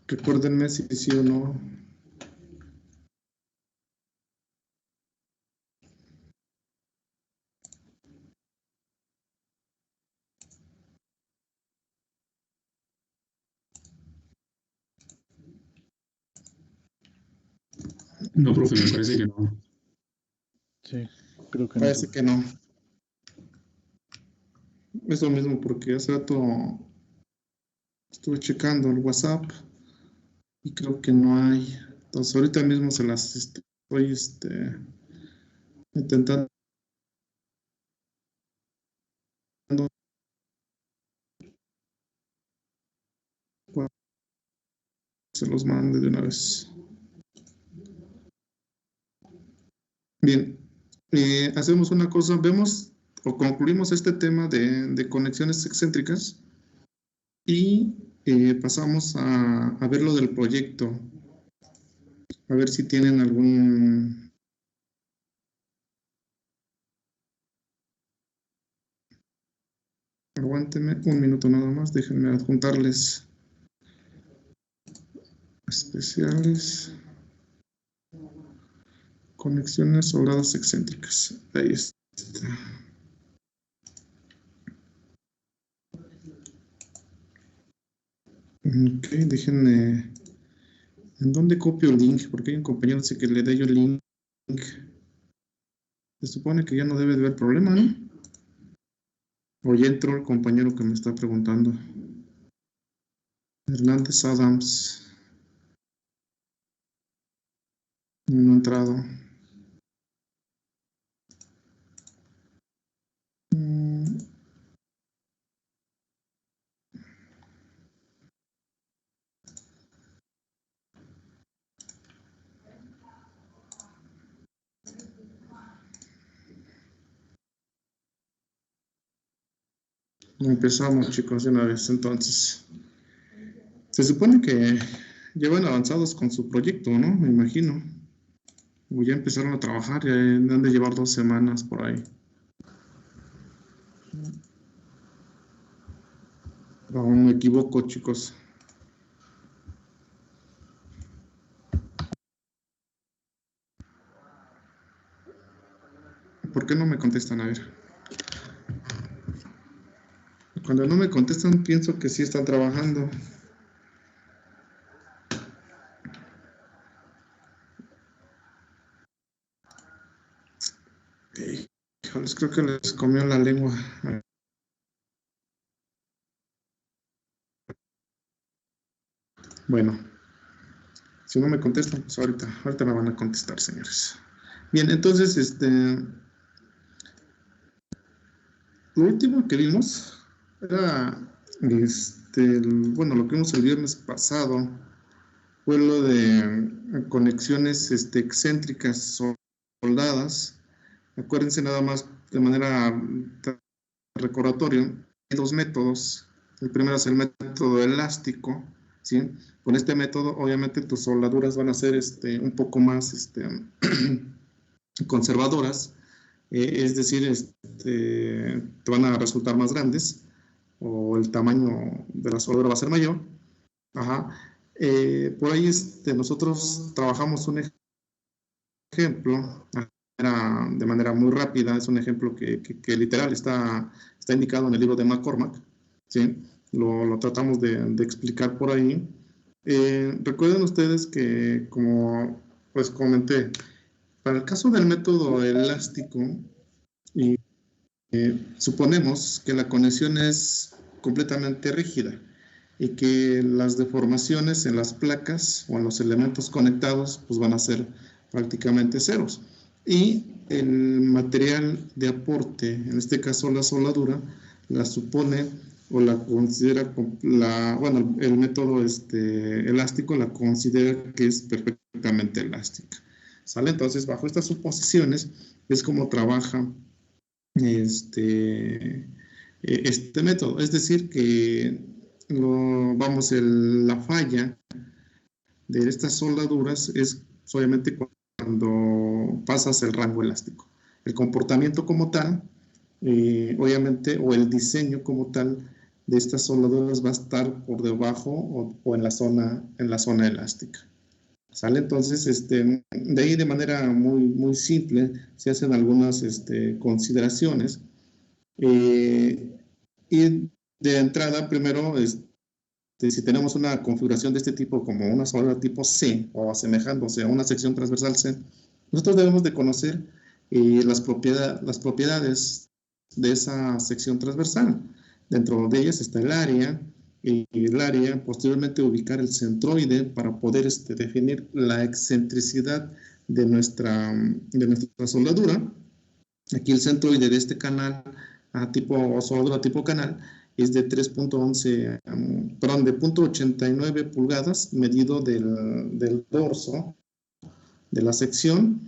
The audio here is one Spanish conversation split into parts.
Recuérdenme si sí o no. No, profe, me parece que no. Sí, creo que Parece no. que no. Es lo mismo porque hace rato estuve checando el WhatsApp y creo que no hay. Entonces ahorita mismo se las estoy intentando. Se los mande de una vez. Bien, hacemos una cosa, vemos o concluimos este tema de conexiones excéntricas y pasamos a ver lo del proyecto. A ver si tienen algún... Aguántenme un minuto nada más, déjenme adjuntarles especiales. Conexiones soldadas excéntricas. Ahí está. Ok, déjenme... ¿En dónde copio el link? Porque hay un compañero que dice que le dé yo el link. Se supone que ya no debe de haber problema, ¿no? O ya entró el compañero que me está preguntando. Hernández Adams. No ha entrado. Empezamos, chicos, de una vez. Entonces, se supone que llevan avanzados con su proyecto, ¿no? Me imagino. O ya empezaron a trabajar, ya han de llevar 2 semanas por ahí. No me equivoco, chicos. ¿Por qué no me contestan? A ver. Cuando no me contestan, pienso que sí están trabajando. Híjoles, creo que les comió la lengua. Bueno, si no me contestan, pues ahorita me van a contestar, señores. Bien, entonces, lo último que vimos era, bueno, lo que vimos el viernes pasado fue lo de conexiones excéntricas soldadas. Acuérdense nada más de manera recordatorio, hay 2 métodos. El primero es el método elástico, ¿sí? Con este método, obviamente, tus soldaduras van a ser un poco más conservadoras, es decir, te van a resultar más grandes o el tamaño de la soldadura va a ser mayor. Ajá. Por ahí nosotros trabajamos un ejemplo de manera muy rápida, es un ejemplo que literal está indicado en el libro de McCormack, ¿sí? Lo tratamos de explicar por ahí. Recuerden ustedes que, como pues comenté, para el caso del método elástico, suponemos que la conexión es completamente rígida y que las deformaciones en las placas o en los elementos conectados pues van a ser prácticamente ceros. Y el material de aporte, en este caso la soldadura, la supone o la considera, bueno, el método elástico la considera que es perfectamente elástica. ¿Sale? Entonces, bajo estas suposiciones es como trabaja este método. Es decir, que la falla de estas soldaduras es obviamente cuando pasas el rango elástico. El comportamiento como tal, obviamente, o el diseño como tal, de estas soldaduras va a estar por debajo o en la zona elástica. ¿Sale? Entonces, de ahí de manera muy simple se hacen algunas consideraciones. Y de entrada, primero, si tenemos una configuración de este tipo como una soldadura tipo C o asemejándose a una sección transversal C, nosotros debemos de conocer las propiedades de esa sección transversal. Dentro de ellas está el área, y el área, posteriormente ubicar el centroide para poder definir la excentricidad de nuestra soldadura. Aquí el centroide de este canal, soldadura tipo canal, es de 3.11, perdón, de 0.89 pulgadas, medido del dorso de la sección,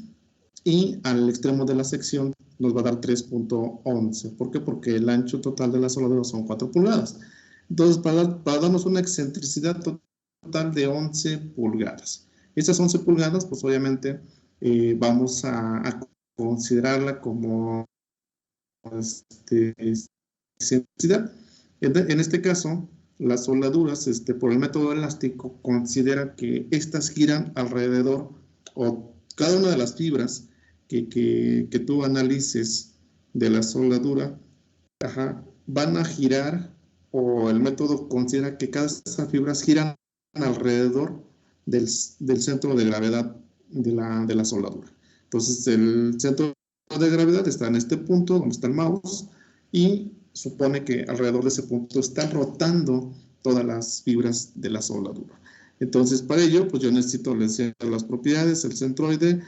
y al extremo de la sección nos va a dar 3.11. ¿Por qué? Porque el ancho total de la soldadura son 4 pulgadas. Entonces, para darnos una excentricidad total de 11 pulgadas. Estas 11 pulgadas, pues obviamente, vamos a considerarla como excentricidad. En este caso, las soldaduras, por el método elástico, considera que estas giran alrededor, o cada una de las fibras que tú analices de la soldadura, van a girar, o el método considera que cada esas fibras giran alrededor del centro de gravedad de la soldadura. Entonces, el centro de gravedad está en este punto donde está el mouse, y supone que alrededor de ese punto están rotando todas las fibras de la soldadura. Entonces, para ello, pues yo necesito las propiedades, el centroide,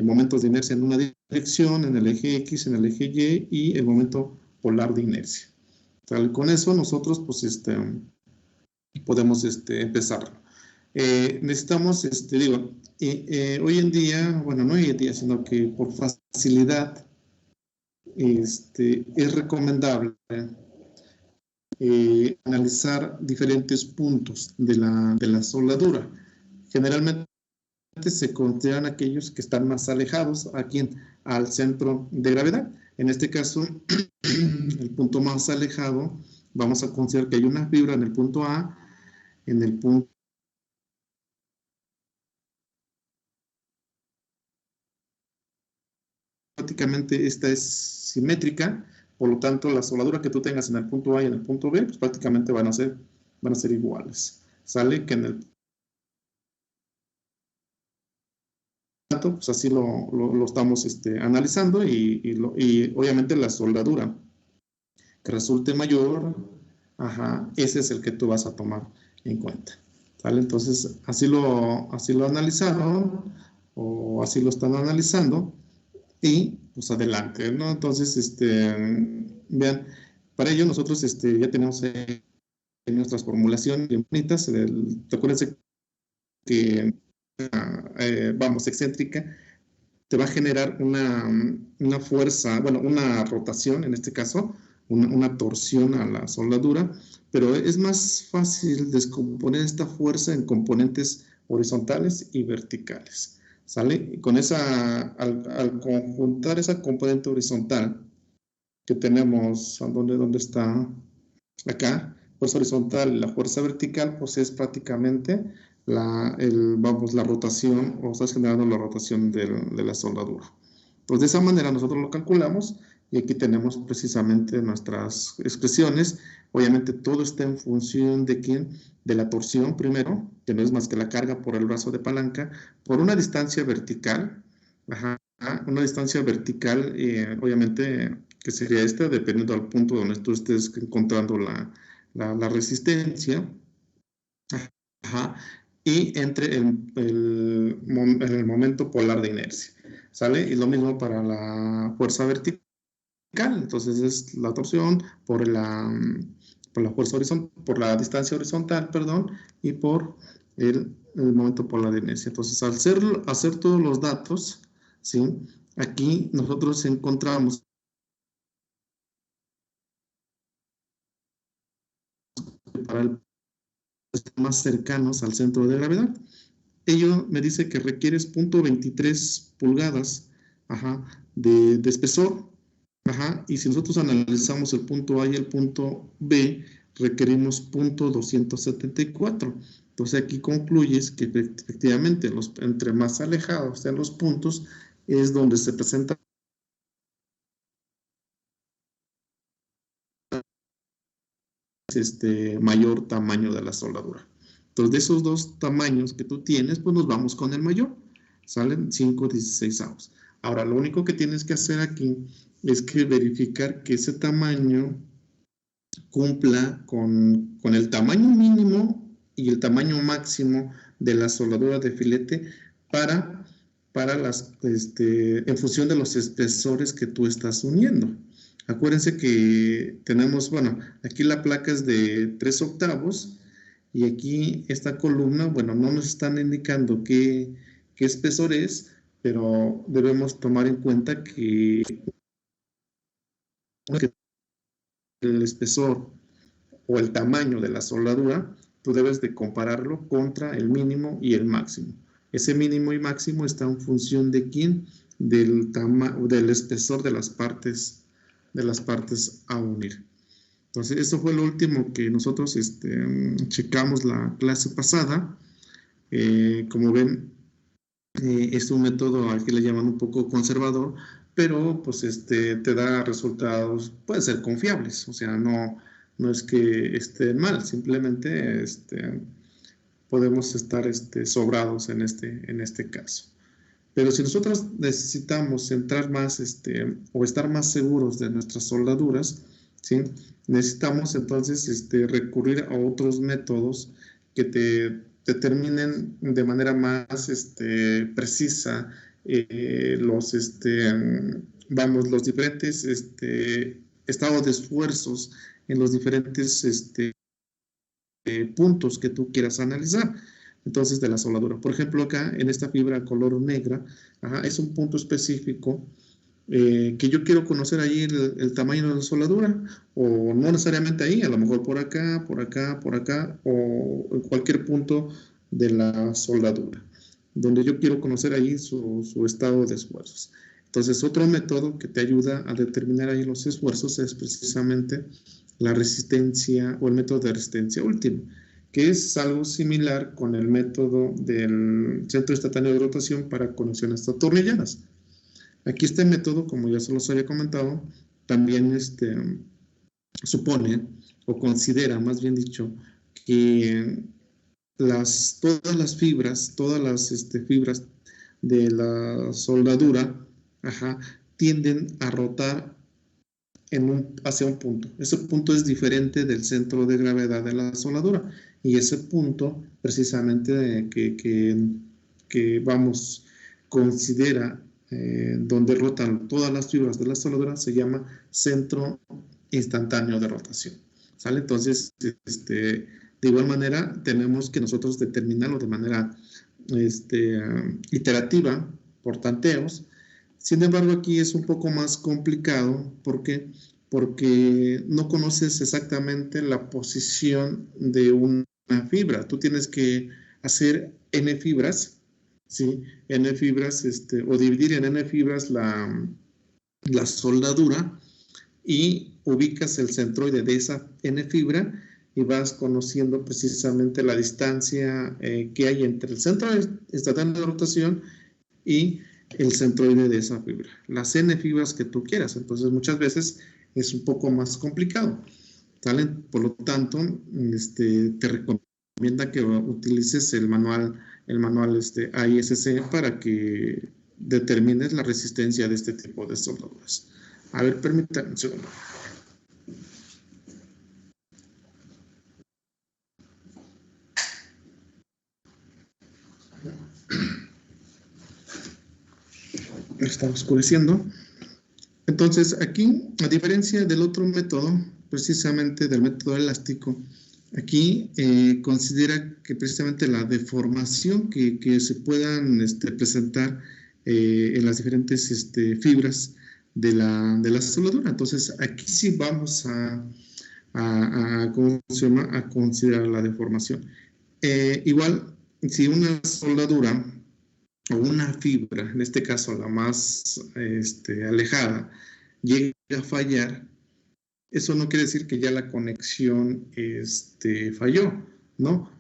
momentos de inercia en una dirección, en el eje X, en el eje Y, y el momento polar de inercia. Con eso nosotros, pues, podemos empezar. Necesitamos, hoy en día, bueno, no hoy en día, sino que por facilidad, es recomendable analizar diferentes puntos de la soldadura. Generalmente se consideran aquellos que están más alejados aquí al centro de gravedad. En este caso, el punto más alejado, vamos a considerar que hay una fibra en el punto A, en el punto prácticamente esta es simétrica, por lo tanto la soldadura que tú tengas en el punto A y en el punto B, pues prácticamente van a ser iguales. Sale que en el pues así lo estamos analizando, y obviamente la soldadura que resulte mayor, ese es el que tú vas a tomar en cuenta. ¿Vale? Entonces, así lo analizaron, o así lo están analizando, y pues adelante, ¿no? Entonces, vean, para ello nosotros ya tenemos nuestras formulaciones bien bonitas. Recuérdense que, vamos, excéntrica, te va a generar una fuerza, bueno, una rotación, en este caso, una torsión a la soldadura, pero es más fácil descomponer esta fuerza en componentes horizontales y verticales. ¿Sale? Con al conjuntar esa componente horizontal que tenemos, ¿dónde está? Acá, fuerza horizontal y la fuerza vertical, pues es prácticamente la rotación, o estás generando la rotación de la soldadura. Pues de esa manera nosotros lo calculamos, y aquí tenemos precisamente nuestras expresiones. Obviamente todo está en función de quién, de la torsión primero, que no es más que la carga por el brazo de palanca, por una distancia vertical, una distancia vertical, obviamente, que sería esta, dependiendo del punto donde tú estés encontrando la resistencia, y entre el momento polar de inercia, ¿sale? Y lo mismo para la fuerza vertical. Entonces es la torsión por la fuerza horizontal, por la distancia horizontal, perdón, y por el momento polar de inercia. Entonces, al hacer todos los datos, ¿sí? Aquí nosotros encontramos para el más cercanos al centro de gravedad. Ello me dice que requieres 0.23 pulgadas de espesor. Y si nosotros analizamos el punto A y el punto B, requerimos 0.274. Entonces aquí concluyes que efectivamente entre más alejados sean los puntos es donde se presenta mayor tamaño de la soldadura. Entonces de esos dos tamaños que tú tienes, pues nos vamos con el mayor. Salen 5/16. Ahora lo único que tienes que hacer aquí es que verificar que ese tamaño cumpla con el tamaño mínimo y el tamaño máximo de la soldadura de filete para las, en función de los espesores que tú estás uniendo. Acuérdense que tenemos, bueno, aquí la placa es de 3/8 y aquí esta columna, bueno, no nos están indicando qué espesor es, pero debemos tomar en cuenta que el espesor o el tamaño de la soldadura, tú debes de compararlo contra el mínimo y el máximo. Ese mínimo y máximo está en función de quién, del espesor de las partes a unir. Entonces, eso fue lo último que nosotros checamos la clase pasada. Como ven, es un método al que le llaman un poco conservador, pero pues te da resultados, pueden ser confiables, o sea, no es que esté mal, simplemente podemos estar sobrados en este caso. Pero si nosotros necesitamos entrar más o estar más seguros de nuestras soldaduras, ¿sí? Necesitamos entonces recurrir a otros métodos que te determinen de manera más precisa los diferentes estados de esfuerzos en los diferentes puntos que tú quieras analizar. Entonces, de la soldadura. Por ejemplo, acá en esta fibra color negra, es un punto específico que yo quiero conocer ahí el tamaño de la soldadura, o no necesariamente ahí, a lo mejor por acá, o en cualquier punto de la soldadura, donde yo quiero conocer ahí su estado de esfuerzos. Entonces, otro método que te ayuda a determinar ahí los esfuerzos es precisamente la resistencia o el método de resistencia última, que es algo similar con el método del centro instantáneo de rotación para conexiones atornilladas. Aquí este método, como ya se los había comentado, también supone o considera, más bien dicho, que todas las fibras de la soldadura tienden a rotar hacia un punto. Ese punto es diferente del centro de gravedad de la soldadura, y ese punto precisamente que considera donde rotan todas las fibras de la soldadura se llama centro instantáneo de rotación. ¿Sale? Entonces, de igual manera, tenemos que nosotros determinarlo de manera iterativa por tanteos. Sin embargo, aquí es un poco más complicado. ¿Por qué? Porque no conoces exactamente la posición de una fibra. Tú tienes que hacer N fibras, ¿sí? N fibras, o dividir en N fibras la soldadura, y ubicas el centroide de esa N fibra y vas conociendo precisamente la distancia que hay entre el centro instantáneo de rotación y el centroide de esa fibra, las N fibras que tú quieras. Entonces muchas veces es un poco más complicado, ¿sale? Por lo tanto, te recomienda que utilices el manual AISC para que determines la resistencia de este tipo de soldaduras. A ver, permítanme un segundo. Está oscureciendo. Entonces, aquí, a diferencia del otro método, precisamente del método elástico, aquí considera que precisamente la deformación que se puedan presentar en las diferentes fibras de la soldadura. Entonces, aquí sí vamos a considerar la deformación. Igual, si una soldadura o una fibra, en este caso la más alejada, llega a fallar, eso no quiere decir que ya la conexión falló, ¿no?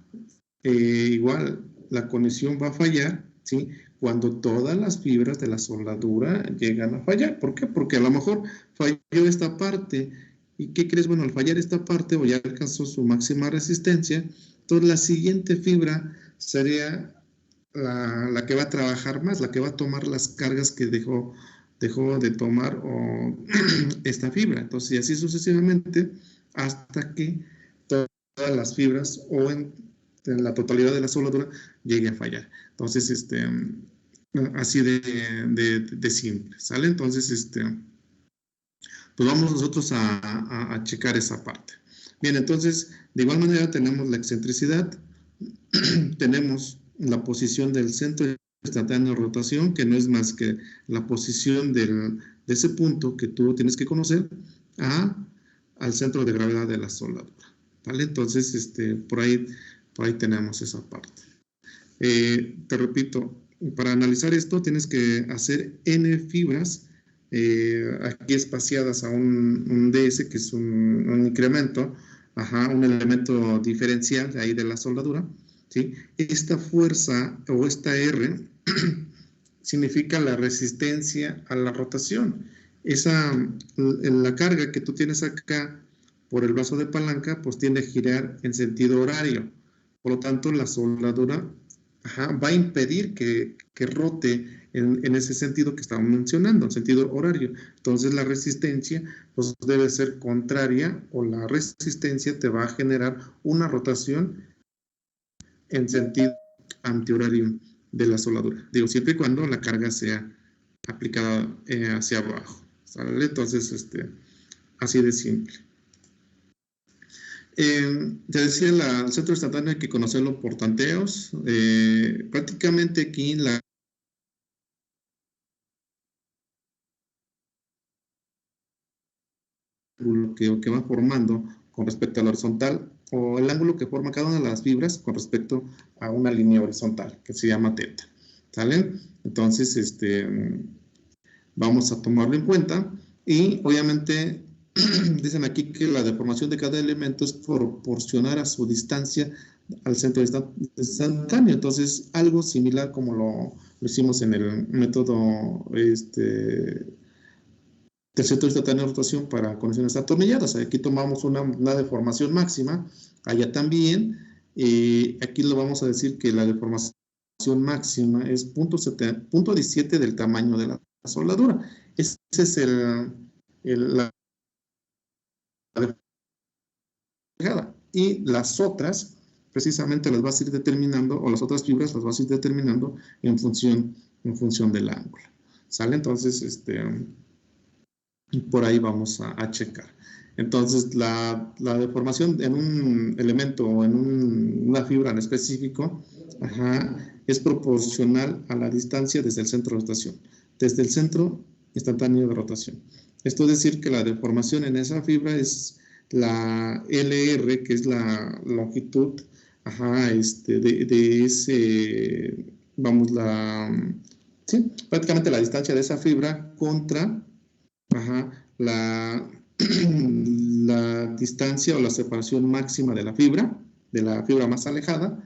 Igual, la conexión va a fallar, ¿sí? Cuando todas las fibras de la soldadura llegan a fallar. ¿Por qué? Porque a lo mejor falló esta parte. ¿Y qué crees? Bueno, al fallar esta parte o ya alcanzó su máxima resistencia, entonces la siguiente fibra sería la que va a trabajar más, la que va a tomar las cargas que dejó de tomar esta fibra. Entonces, y así sucesivamente hasta que todas las fibras o en la totalidad de la soldadura llegue a fallar. Entonces, así de simple, ¿sale? Entonces, pues vamos nosotros a checar esa parte. Bien, entonces, de igual manera tenemos la excentricidad, tenemos la posición del centro instantáneo de rotación, que no es más que la posición de ese punto que tú tienes que conocer al centro de gravedad de la soldadura, ¿vale? Entonces, por ahí tenemos esa parte. Te repito, para analizar esto tienes que hacer N fibras aquí espaciadas a un DS, que es un incremento, un elemento diferencial de ahí de la soldadura, ¿sí? Esta fuerza o esta R significa la resistencia a la rotación. La carga que tú tienes acá por el brazo de palanca, pues tiende a girar en sentido horario. Por lo tanto, la soldadura va a impedir que rote en ese sentido que estamos mencionando, en sentido horario. Entonces, la resistencia pues, debe ser contraria, o la resistencia te va a generar una rotación en sentido antihorario de la soldadura. Digo, siempre y cuando la carga sea aplicada hacia abajo, ¿sale? Entonces, así de simple. Te decía, el centro instantáneo hay que conocerlo por tanteos. Prácticamente aquí la ángulo que va formando con respecto a la horizontal, o el ángulo que forma cada una de las fibras con respecto a una línea horizontal, que se llama teta, ¿sale? Entonces, vamos a tomarlo en cuenta, y obviamente dicen aquí que la deformación de cada elemento es proporcional a su distancia al centro instantáneo. Entonces, algo similar como lo hicimos en el método del centro instantáneo de rotación para conexiones atornilladas. Aquí tomamos una deformación máxima, allá también. Aquí lo vamos a decir que la deformación máxima es 0.17 del tamaño de la soldadura. Ese es la dejada. Y las otras, precisamente las vas a ir determinando, o las otras fibras las vas a ir determinando en función del ángulo. ¿Sale? Entonces, por ahí vamos a checar. Entonces, la deformación en un elemento o en una fibra en específico es proporcional a la distancia desde el centro de rotación, desde el centro instantáneo de rotación. Esto es decir que la deformación en esa fibra es la LR, que es la longitud de ese, vamos, sí, prácticamente la distancia de esa fibra contra la distancia o la separación máxima de la fibra más alejada,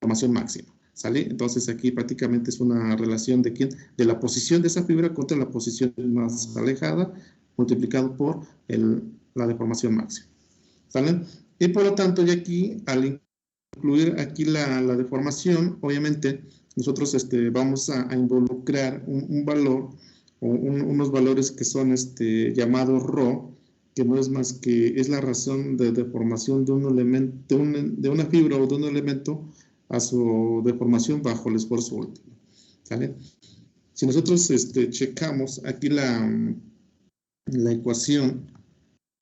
deformación máxima, ¿sale? Entonces aquí prácticamente es una relación de la posición de esa fibra contra la posición más alejada, multiplicado por la deformación máxima, ¿sale? Y por lo tanto, ya aquí, al incluir aquí la deformación, obviamente nosotros vamos a involucrar un valor o unos valores que son llamados ρ, que no es más que es la razón de deformación de un elemento, de una fibra o de un elemento a su deformación bajo el esfuerzo último, ¿sale? Si nosotros checamos aquí la ecuación,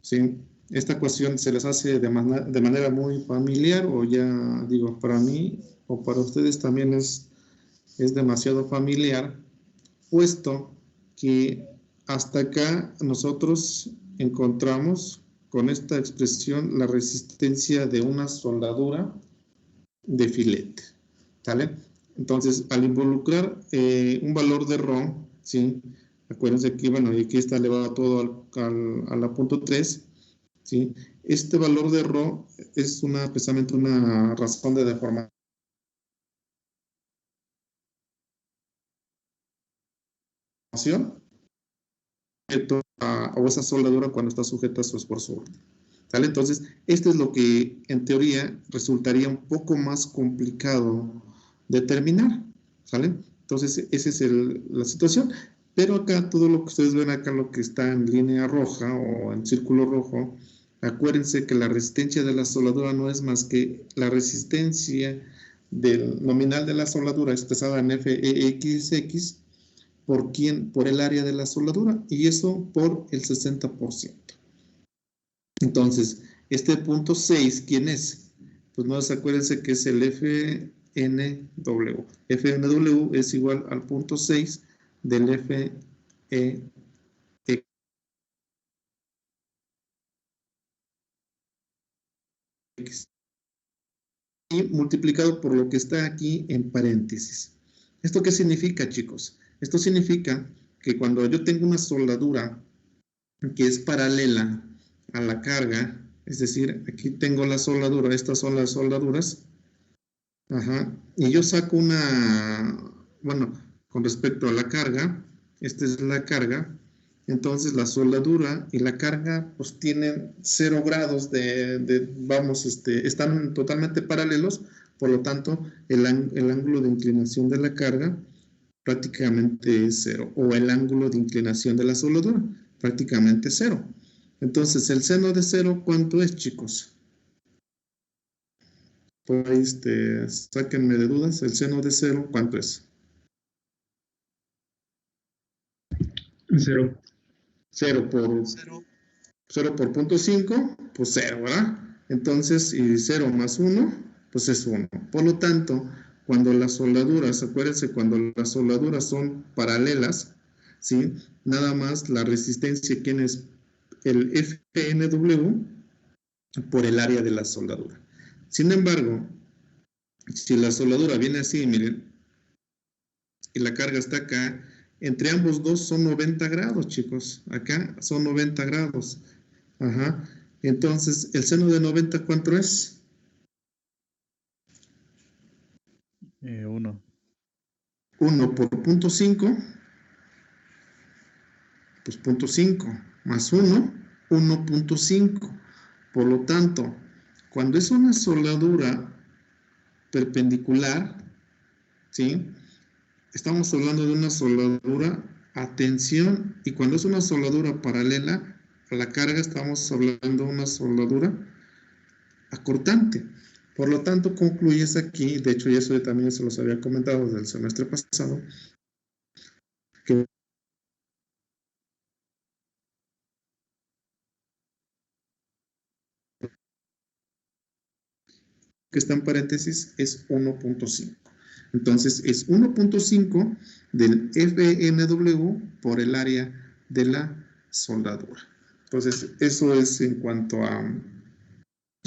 ¿sí? Esta ecuación se les hace de manera muy familiar, o ya digo, para mí o para ustedes también es demasiado familiar, puesto que hasta acá nosotros encontramos con esta expresión la resistencia de una soldadura de filete, ¿vale? Entonces, al involucrar un valor de Rho, ¿sí? Acuérdense aquí, bueno, y aquí está elevado todo a la punto 3, ¿sí? Este valor de Rho es precisamente una razón de deformación o esa soldadura cuando está sujeta a su esfuerzo. ¿Sale? Entonces, esto es lo que en teoría resultaría un poco más complicado determinar. ¿Sale? Entonces, esa es la situación. Pero acá, todo lo que ustedes ven acá, lo que está en línea roja o en círculo rojo, acuérdense que la resistencia de la soldadura no es más que la resistencia del nominal de la soldadura expresada en FEXX por el área de la soldadura, y eso por el 60%. Entonces, este punto 6, ¿quién es? Pues no, acuérdense que es el FNW. FNW es igual al punto 6 del FEX. Y multiplicado por lo que está aquí en paréntesis. ¿Esto qué significa, chicos? Esto significa que cuando yo tengo una soldadura que es paralela a la carga, es decir, aquí tengo la soldadura, estas son las soldaduras, y yo saco bueno, con respecto a la carga, esta es la carga, entonces la soldadura y la carga pues tienen 0 grados están totalmente paralelos, por lo tanto el ángulo de inclinación de la carga prácticamente es 0, o el ángulo de inclinación de la soldadura prácticamente 0. Entonces, el seno de 0, ¿cuánto es, chicos? Por ahí, sáquenme de dudas, el seno de 0, ¿cuánto es? 0. 0 por 0.5, pues 0, ¿verdad? Entonces, y 0 más 1, pues es 1. Por lo tanto, cuando las soldaduras, acuérdense, cuando las soldaduras son paralelas, ¿sí? Nada más la resistencia, ¿quién es? El FNW por el área de la soldadura. Sin embargo, si la soldadura viene así, miren, y la carga está acá, entre ambos dos son 90 grados, chicos. Acá son 90 grados. Entonces, ¿el seno de 90 cuánto es? 1. 1 por 0.5, pues 0.5 más 1, 1.5. Por lo tanto, cuando es una soldadura perpendicular, ¿sí? Estamos hablando de una soldadura a tensión, y cuando es una soldadura paralela a la carga, estamos hablando de una soldadura acortante. Por lo tanto, concluyes aquí, de hecho, y eso también se los había comentado del semestre pasado, que está en paréntesis es 1.5. Entonces, es 1.5 del FNW por el área de la soldadura. Entonces, eso es en cuanto a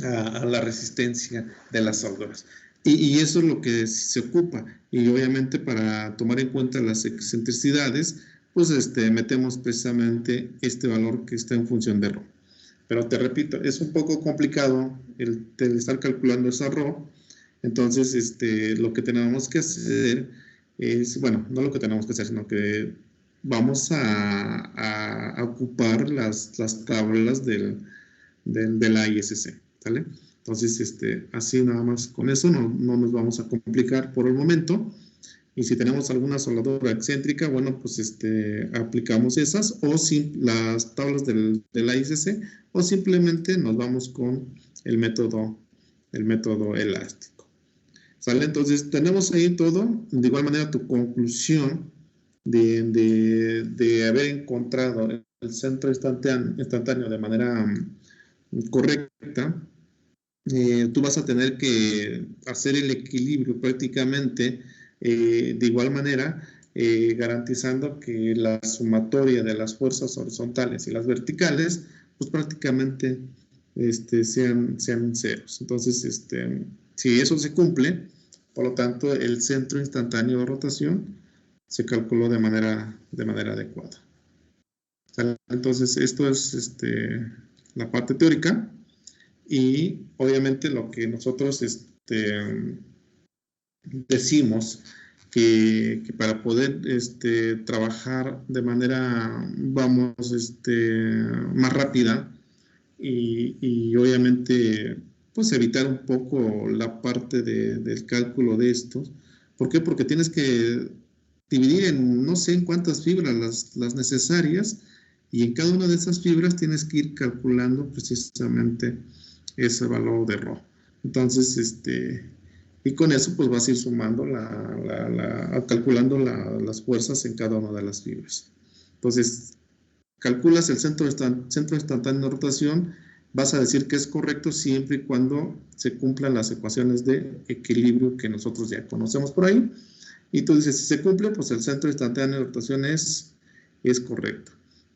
la resistencia de las soldaduras. Y eso es lo que se ocupa. Y obviamente, para tomar en cuenta las excentricidades, pues metemos precisamente este valor que está en función de Rho. Pero te repito, es un poco complicado el estar calculando esa Rho. Entonces, lo que tenemos que hacer es, bueno, no lo que tenemos que hacer, sino que vamos a ocupar las tablas de la ISC, ¿sale? Entonces, así nada más con eso no nos vamos a complicar por el momento. Y si tenemos alguna soldadura excéntrica, bueno, pues aplicamos esas, o las tablas del ISC, o simplemente nos vamos con el método elástico. ¿Sale? Entonces, tenemos ahí todo. De igual manera, tu conclusión de haber encontrado el centro instantáneo de manera correcta, tú vas a tener que hacer el equilibrio prácticamente de igual manera, garantizando que la sumatoria de las fuerzas horizontales y las verticales, pues prácticamente sean ceros. Entonces, si eso se cumple, Por lo tanto, el centro instantáneo de rotación se calculó de manera adecuada. Entonces, esto es la parte teórica, y obviamente lo que nosotros decimos que para poder trabajar de manera, vamos, más rápida y obviamente pues evitar un poco la parte del cálculo de estos. ¿Por qué? Porque tienes que dividir en no sé en cuántas fibras las necesarias, y en cada una de esas fibras tienes que ir calculando precisamente ese valor de ρ. Entonces, y con eso pues vas a ir sumando calculando las fuerzas en cada una de las fibras. Entonces, calculas el centro instantáneo de rotación, vas a decir que es correcto siempre y cuando se cumplan las ecuaciones de equilibrio que nosotros ya conocemos por ahí. Y tú dices, si se cumple, pues el centro instantáneo de rotación es correcto.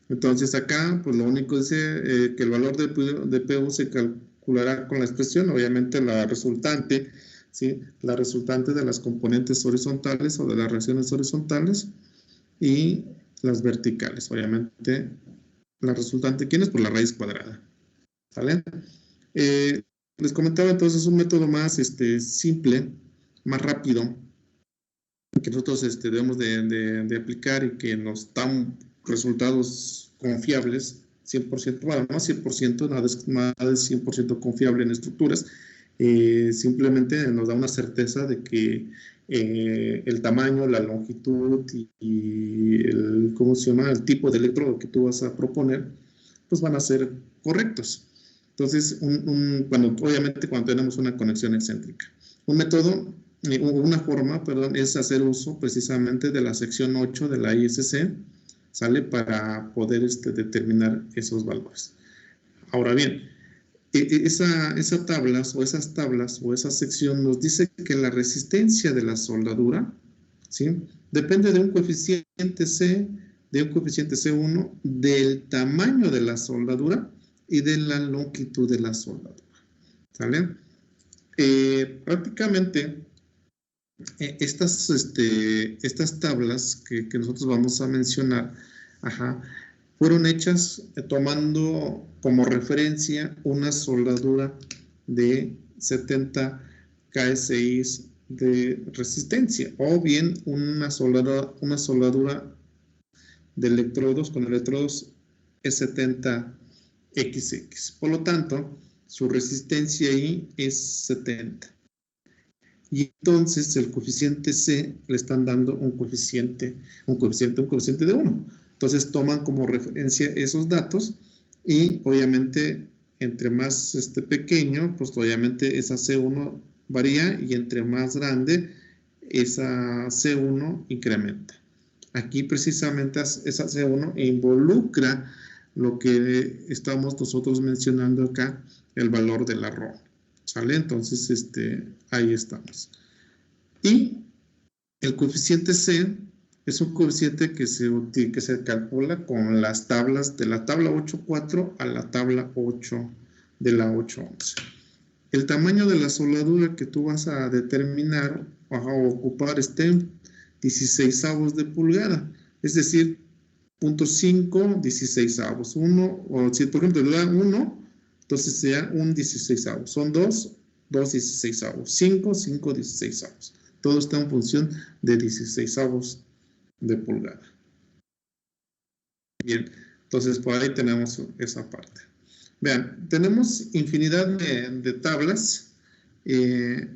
Entonces acá, pues lo único dice que el valor de PU se calculará con la expresión, obviamente la resultante, ¿sí? La resultante de las componentes horizontales o de las reacciones horizontales y las verticales. Obviamente, la resultante, ¿quién es? Por la raíz cuadrada. ¿Vale? Les comentaba entonces un método más simple, más rápido, que nosotros debemos de aplicar y que nos dan resultados confiables, 100%, bueno, no 100%, nada de 100% confiable en estructuras, simplemente nos da una certeza de que el tamaño, la longitud y el, ¿cómo se llama?, el tipo de electrodo que tú vas a proponer, pues van a ser correctos. Entonces, obviamente cuando tenemos una conexión excéntrica. Un método, una forma, perdón, es hacer uso precisamente de la sección 8 de la ISC, ¿sale? Para poder determinar esos valores. Ahora bien, esas tablas o esa sección nos dice que la resistencia de la soldadura, ¿sí?, depende de un coeficiente C, de un coeficiente C1, del tamaño de la soldadura y de la longitud de la soldadura. ¿Sale? Prácticamente estas tablas que nosotros vamos a mencionar, fueron hechas tomando como referencia una soldadura de 70 KSI de resistencia, o bien una soldadura de electrodos con electrodos E70XX. Por lo tanto, su resistencia ahí es 70. Y entonces el coeficiente C le están dando un coeficiente de 1. Entonces toman como referencia esos datos y obviamente entre más pequeño, pues obviamente esa C1 varía, y entre más grande esa C1 incrementa. Aquí precisamente esa C1 involucra lo que estamos nosotros mencionando acá, el valor de la ρ. ¿Sale? Entonces, ahí estamos. Y el coeficiente C es un coeficiente que se calcula con las tablas de la tabla 8.4 a la tabla 8 de la 8.11. El tamaño de la soldadura que tú vas a determinar o a ocupar está en 16avos de pulgada, es decir, 0.5 16avos. 1, o si por ejemplo le da 1, entonces sea un 16avos. Son 2 16avos. 5 16avos. Todo está en función de 16avos de pulgada. Bien, entonces por ahí tenemos esa parte. Vean, tenemos infinidad de tablas.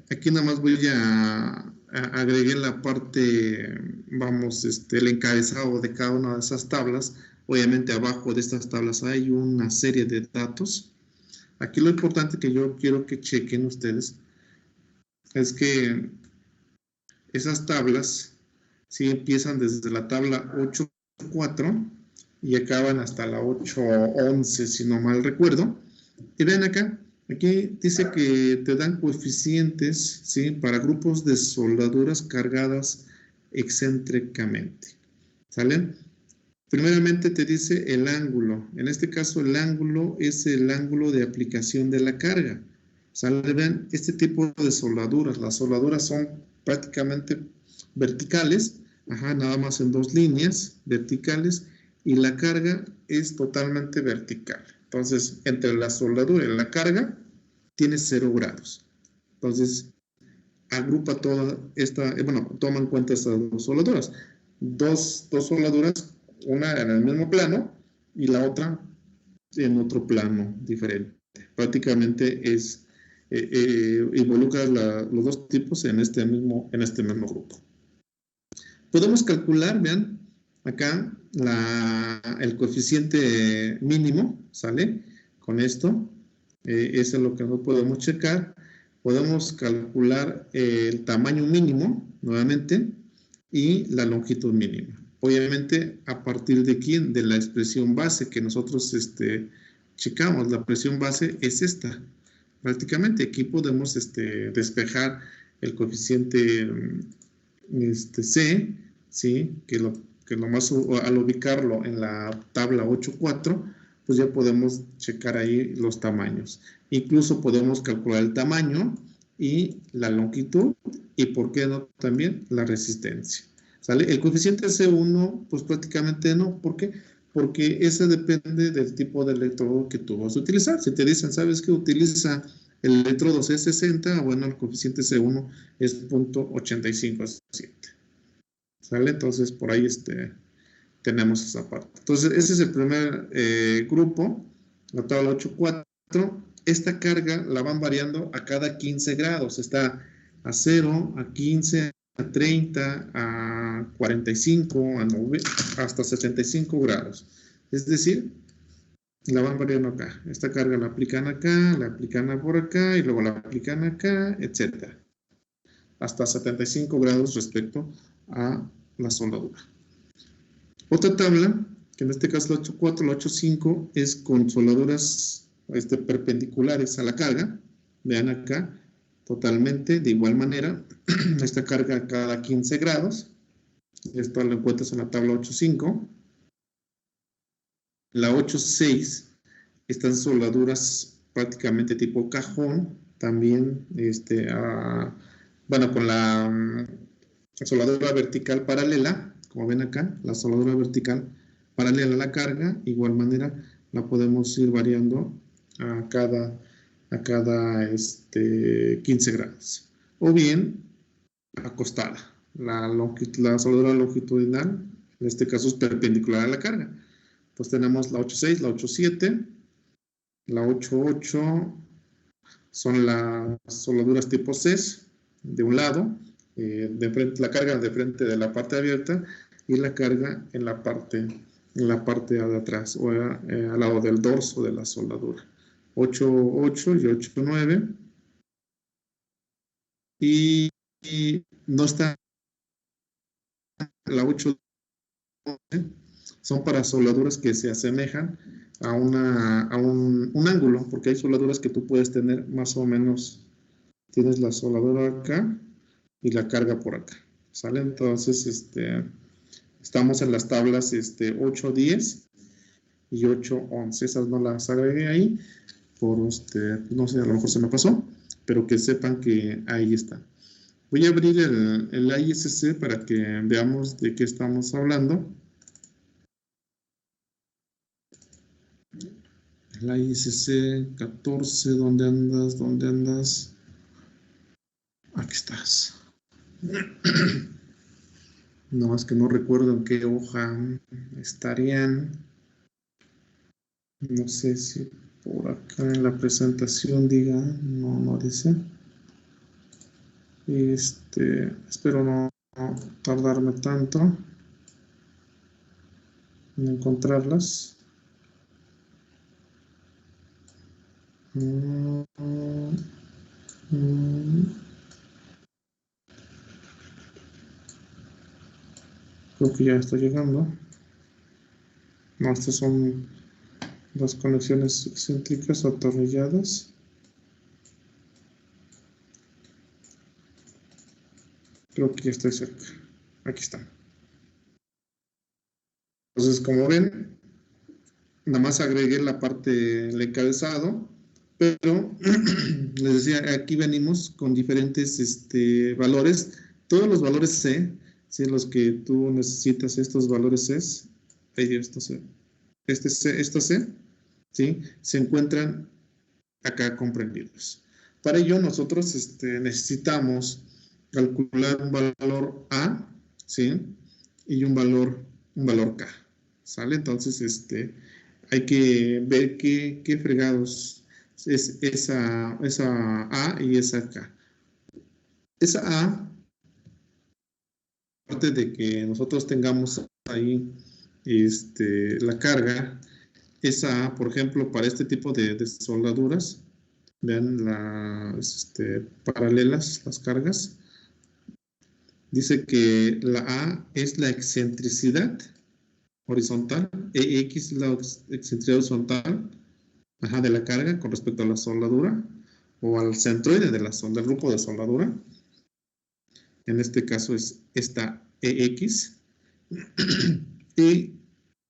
Aquí nada más voy a agregar la parte, vamos, el encabezado de cada una de esas tablas. Obviamente abajo de estas tablas hay una serie de datos. Aquí lo importante que yo quiero que chequen ustedes es que esas tablas sí empiezan desde la tabla 8.4 y acaban hasta la 8.11, si no mal recuerdo. Y ven acá, aquí dice que te dan coeficientes, ¿sí?, para grupos de soldaduras cargadas excéntricamente. ¿Sale? Primeramente te dice el ángulo. En este caso el ángulo es el ángulo de aplicación de la carga. ¿Sale? Vean, este tipo de soldaduras, las soldaduras son prácticamente verticales, ajá, nada más en 2 líneas verticales, y la carga es totalmente vertical. Entonces, entre la soldadura y la carga, tiene 0 grados. Entonces, agrupa toda esta, bueno, toma en cuenta estas 2 soldaduras. Dos soldaduras, una en el mismo plano y la otra en otro plano diferente. Prácticamente es involucra los 2 tipos en este mismo grupo. Podemos calcular, vean, acá el coeficiente mínimo, ¿sale? Con esto, eso es lo que no podemos checar. Podemos calcular el tamaño mínimo, nuevamente, y la longitud mínima. Obviamente, a partir de quién, de la expresión base que nosotros checamos. La presión base es esta. Prácticamente aquí podemos despejar el coeficiente C, ¿sí? que nomás al ubicarlo en la tabla 8.4, pues ya podemos checar ahí los tamaños. Incluso podemos calcular el tamaño y la longitud y, ¿por qué no?, también la resistencia. ¿Sale? El coeficiente C1, pues prácticamente no. ¿Por qué? Porque ese depende del tipo de electrodo que tú vas a utilizar. Si te dicen, ¿sabes qué? Utiliza el electrodo C60, bueno, el coeficiente C1 es 0.857. ¿Sale? Entonces, por ahí tenemos esa parte. Entonces, ese es el primer grupo, la tabla 8.4. Esta carga la van variando a cada 15 grados. Está a 0, a 15, a 30, a 45, a 90, hasta 75 grados. Es decir, la van variando acá. Esta carga la aplican acá, la aplican por acá y luego la aplican acá, etc. Hasta 75 grados respecto a la soldadura. Otra tabla, que en este caso la 8.4, la 8.5, es con soldaduras perpendiculares a la carga. Vean acá, totalmente de igual manera. Esta carga a cada 15 grados. Esto lo encuentras en la tabla 8.5. La 8.6 están soldaduras prácticamente tipo cajón, también bueno, con la soldadura vertical paralela, como ven acá, la soldadura vertical paralela a la carga, igual manera la podemos ir variando a cada 15 grados. O bien acostada, la soldadura longitudinal, en este caso es perpendicular a la carga. Pues tenemos la 8.6, la 8.7, la 8.8 son las soldaduras tipo CES, de un lado, la carga de frente de la parte abierta y la carga en la parte de atrás, o al lado del dorso de la soldadura. 8.8 y 8.9. Y no está la 8.12, son para soldaduras que se asemejan a un ángulo, porque hay soldaduras que tú puedes tener más o menos, tienes la soldadura acá y la carga por acá, ¿sale? Entonces, estamos en las tablas 8.10 y 8.11, esas no las agregué ahí, no sé, a lo mejor se me pasó, pero que sepan que ahí está. Voy a abrir el ISC para que veamos de qué estamos hablando. El ISC 14, ¿dónde andas? ¿Dónde andas? Aquí estás. No, es que no recuerdo en qué hoja estarían. No sé si por acá en la presentación diga, no dice. Espero no tardarme tanto en encontrarlas. Creo que ya está llegando. No, estas son las conexiones excéntricas atornilladas. Creo que ya estoy cerca. Aquí están. Entonces, como ven, nada más agregué la parte del encabezado Pero les decía, aquí venimos con diferentes valores. Todos los valores C, ¿sí? Los que tú necesitas, estos valores C, esto C, esta C, ¿sí? Se encuentran acá comprendidos. Para ello nosotros necesitamos calcular un valor A, ¿sí? Y un valor K, ¿sale? Entonces, hay que ver qué fregados es esa A y esa K. Esa A, aparte de que nosotros tengamos ahí la carga, esa A, por ejemplo, para este tipo de soldaduras, vean las paralelas, las cargas, dice que la A es la excentricidad horizontal, EX es la excentricidad horizontal, ajá, de la carga con respecto a la soldadura o al centroide del grupo de soldadura. En este caso es esta EX y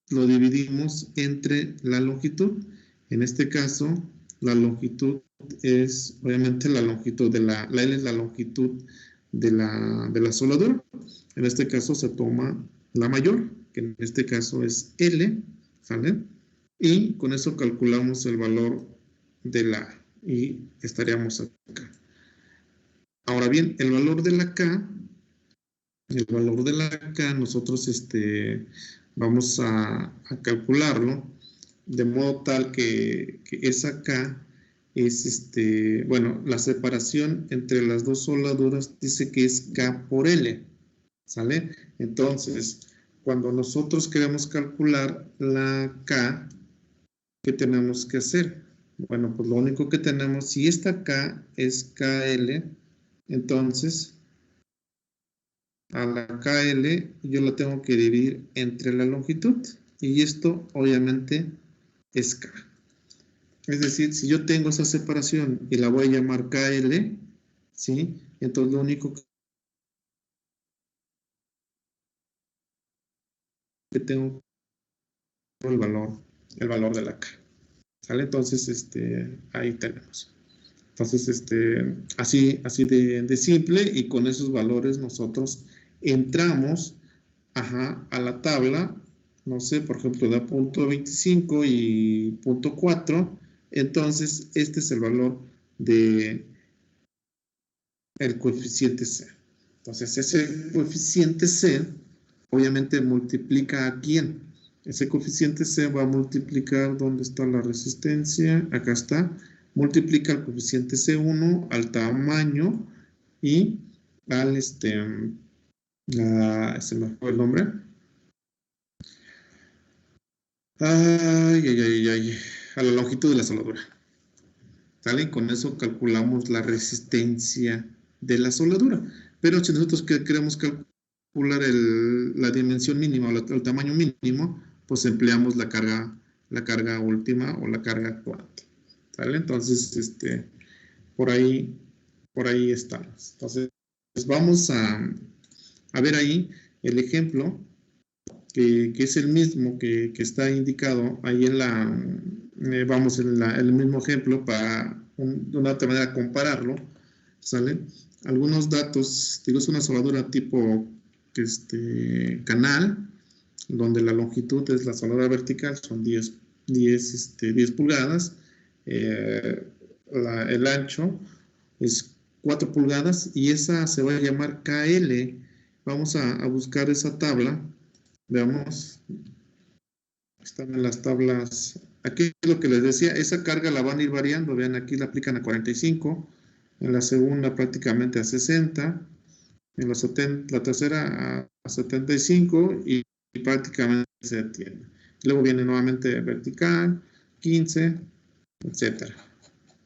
lo dividimos entre la longitud. En este caso, la longitud es obviamente la longitud de la L es la longitud de la soldadura. En este caso se toma la mayor, que en este caso es L, ¿sale? Y con eso calculamos el valor de la y estaríamos acá. Ahora bien, el valor de la K, nosotros vamos a calcularlo de modo tal que esa K es, bueno, la separación entre las dos soldaduras dice que es K por L, ¿sale? Entonces, cuando nosotros queremos calcular la K, ¿qué tenemos que hacer? Bueno, pues lo único que tenemos, si esta K es KL, entonces a la KL yo la tengo que dividir entre la longitud y esto obviamente es K. Es decir, si yo tengo esa separación y la voy a llamar KL, ¿sí? Entonces lo único que tengo es el valor de la K. ¿Sale? Entonces, ahí tenemos. Entonces, así de simple y con esos valores nosotros entramos a la tabla, no sé, por ejemplo, da punto 25 y punto 4, entonces este es el valor de el coeficiente C. Entonces, ese coeficiente C obviamente multiplica a quién. Ese coeficiente C va a multiplicar, ¿dónde está la resistencia? Acá está. Multiplica el coeficiente C1 al tamaño y al, se me fue el nombre. A la longitud de la soldadura. ¿Sale? Con eso calculamos la resistencia de la soldadura. Pero si nosotros queremos calcular la dimensión mínima o el tamaño mínimo, pues empleamos la carga última o la carga cuarta. ¿Sale? Entonces, por ahí estamos. Entonces, pues vamos a ver ahí el ejemplo que es el mismo que está indicado ahí en vamos, en el mismo ejemplo para de una otra manera compararlo, ¿sale? Algunos datos, digo, es una soldadura tipo canal, donde la longitud es la soldadura vertical, son 10 pulgadas, el ancho es 4 pulgadas y esa se va a llamar KL. Vamos a buscar esa tabla. Veamos, están en las tablas. Aquí es lo que les decía, esa carga la van a ir variando. Vean, aquí la aplican a 45, en la segunda prácticamente a 60, en la tercera a 75 y prácticamente se detiene. Luego viene nuevamente vertical, 15, etcétera.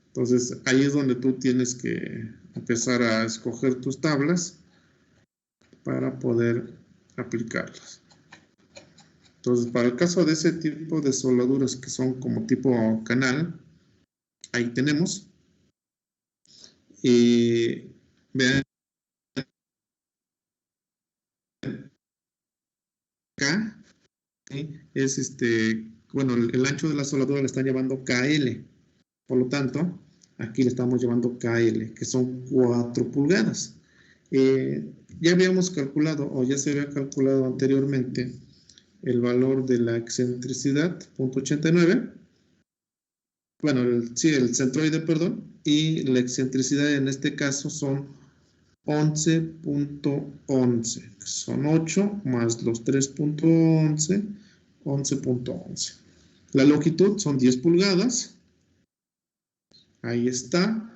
Entonces, ahí es donde tú tienes que empezar a escoger tus tablas para poder aplicarlas. Entonces, para el caso de ese tipo de soldaduras que son como tipo canal, ahí tenemos. Vean acá, ¿sí? Es bueno, el ancho de la soldadura le están llamando KL. Por lo tanto, aquí le estamos llevando KL, que son 4 pulgadas. Ya habíamos calculado, o ya se había calculado anteriormente, el valor de la excentricidad, 0.89. Bueno, el centroide, perdón. Y la excentricidad en este caso son 11.11. Son 8 más los 3.11, 11.11. La longitud son 10 pulgadas. Ahí está.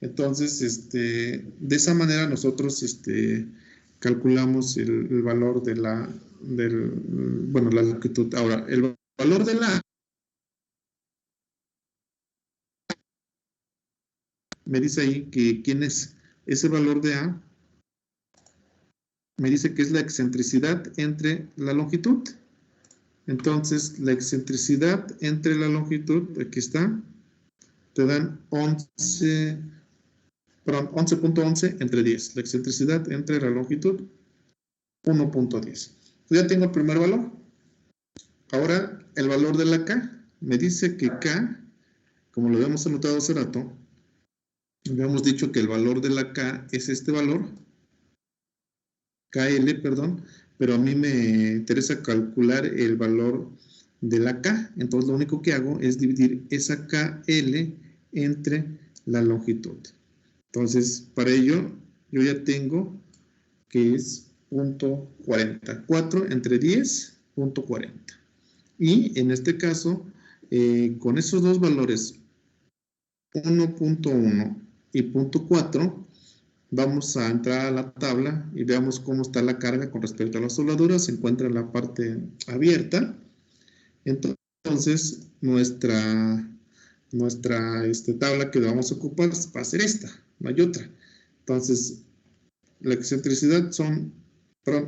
Entonces, de esa manera nosotros calculamos el valor de la longitud. Ahora, el valor de la me dice ahí que quién es ese valor de A. Me dice que es la excentricidad entre la longitud. Entonces, la excentricidad entre la longitud, aquí está, te dan 11.11 entre 10. La excentricidad entre la longitud, 1.10. Ya tengo el primer valor. Ahora, el valor de la K. Me dice que K, como lo habíamos anotado hace rato, habíamos dicho que el valor de la K es este valor, KL, perdón, pero a mí me interesa calcular el valor de la K. Entonces, lo único que hago es dividir esa KL entre la longitud. Entonces, para ello, yo ya tengo que es 0.40. 4 entre 10, 0.40. Y en este caso, con esos dos valores, 1.1 y 0.4, vamos a entrar a la tabla y veamos cómo está la carga con respecto a las soldaduras. Se encuentra en la parte abierta. Entonces, nuestra tabla que vamos a ocupar va a ser esta, no hay otra. Entonces, la excentricidad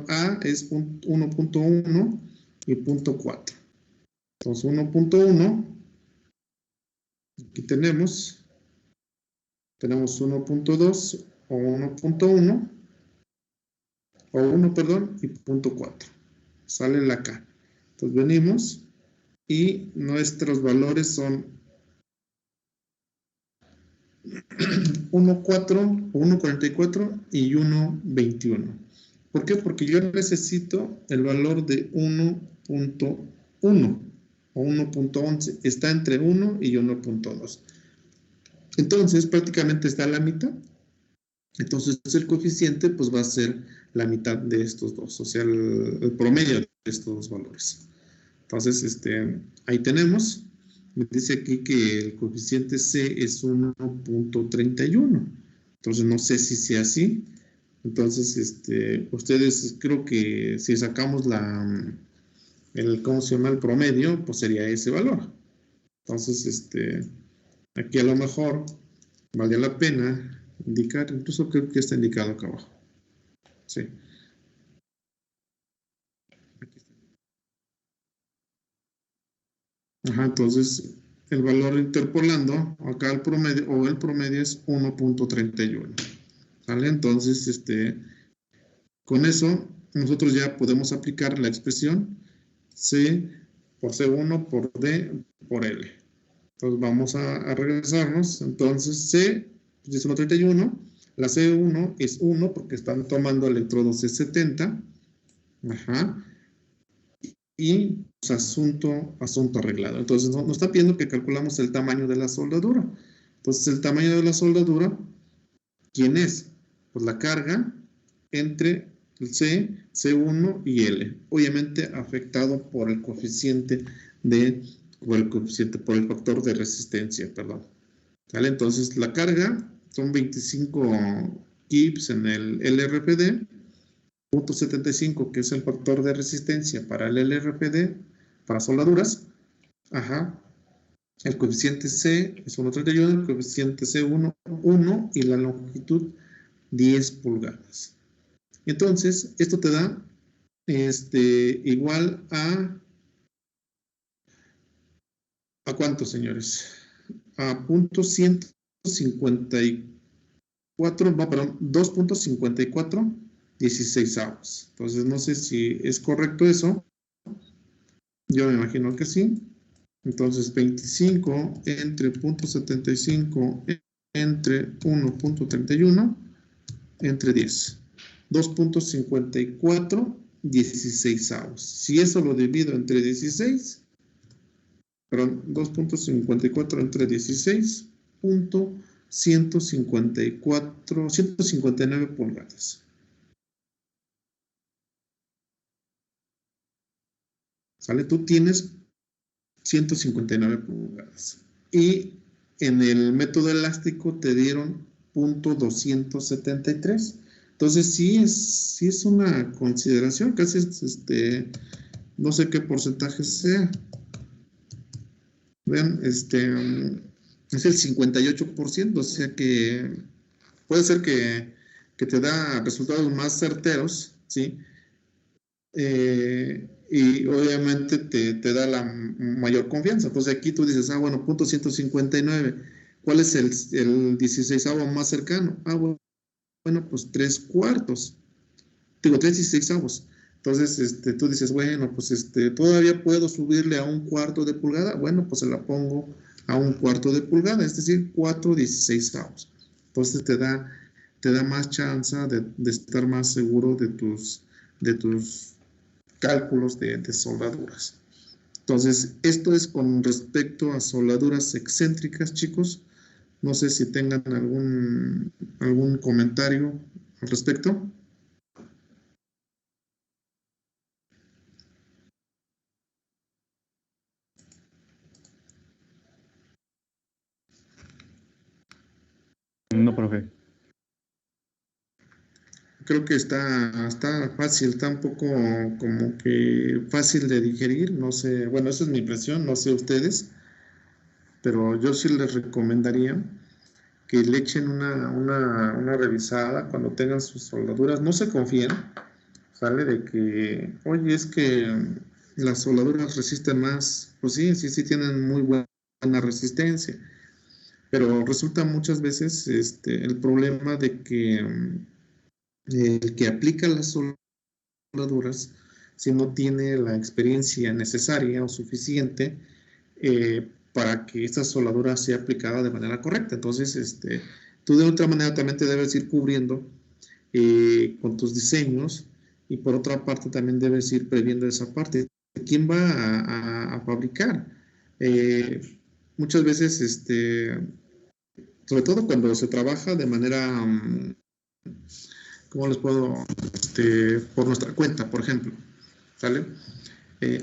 A es 1.1 y 0.4. Entonces, 1.1, aquí tenemos 1.2 o 1.1, o 1, perdón, y 0.4. Sale la K. Entonces, venimos y nuestros valores son 1.4, 1.44 y 1.21. ¿Por qué? Porque yo necesito el valor de 1.1 o 1.11. Está entre 1 y 1.2. Entonces, prácticamente está a la mitad. Entonces, el coeficiente pues va a ser la mitad de estos dos, o sea, el promedio de estos dos valores. Entonces, ahí tenemos. Me dice aquí que el coeficiente C es 1.31. Entonces, no sé si sea así. Entonces, ustedes creo que si sacamos ¿cómo se llama? El promedio, pues sería ese valor. Entonces, aquí a lo mejor valdría la pena indicar, incluso creo que está indicado acá abajo. Sí. Ajá, entonces el valor interpolando, acá el promedio es 1.31. ¿Vale? Entonces, con eso nosotros ya podemos aplicar la expresión C por C1 por D por L. Entonces vamos a regresarnos. Entonces C es 1.31. La C1 es 1 porque están tomando electrodos C70. Ajá. Y pues, asunto arreglado. Entonces nos está pidiendo que calculamos el tamaño de la soldadura. Entonces el tamaño de la soldadura, ¿quién es? Pues la carga entre el C, C1 y L. Obviamente afectado por el coeficiente por el factor de resistencia, perdón. ¿Vale? Entonces la carga son 25 kips en el LRPD, 0.75, que es el factor de resistencia para el LRPD, para soldaduras. Ajá. El coeficiente C es 1.31, el coeficiente C1, 1 y la longitud 10 pulgadas. Entonces, esto te da igual a ¿cuánto, señores? A 2.54 16avos. Entonces, no sé si es correcto eso. Yo me imagino que sí. Entonces 25 entre 0.75 entre 1.31 entre 10. 2.54 16avos. Si eso lo divido entre 16, perdón, 2.54 entre 16, 159 pulgadas. ¿Sale? Tú tienes 159 pulgadas. Y en el método elástico te dieron .273. Entonces sí es una consideración, casi no sé qué porcentaje sea. Vean, es el 58%, o sea que puede ser que te da resultados más certeros, ¿sí? Y obviamente te da la mayor confianza. Entonces aquí tú dices, bueno, .159. ¿Cuál es el 16avo más cercano? Bueno, pues 3/4. Digo, 3/16avos. Entonces, tú dices, bueno, pues todavía puedo subirle a 1/4 de pulgada. Bueno, pues se la pongo a 1/4 de pulgada, es decir, 4/16avos. Entonces te da más chance de estar más seguro de tus cálculos de soldaduras. Entonces, esto es con respecto a soldaduras excéntricas, chicos. No sé si tengan algún comentario al respecto. No, profe. Creo que está fácil, está un poco como que fácil de digerir, no sé, bueno, esa es mi impresión, no sé ustedes, pero yo sí les recomendaría que le echen una revisada cuando tengan sus soldaduras, no se confíen, sale de que, oye, es que las soldaduras resisten más, pues sí tienen muy buena resistencia, pero resulta muchas veces el problema de que el que aplica las soldaduras, si no tiene la experiencia necesaria o suficiente para que esta soldadura sea aplicada de manera correcta. Entonces, tú de otra manera también te debes ir cubriendo con tus diseños y por otra parte también debes ir previendo esa parte. ¿Quién va a fabricar? Muchas veces, sobre todo cuando se trabaja de manera, ¿cómo les puedo? Por nuestra cuenta, por ejemplo, ¿sale?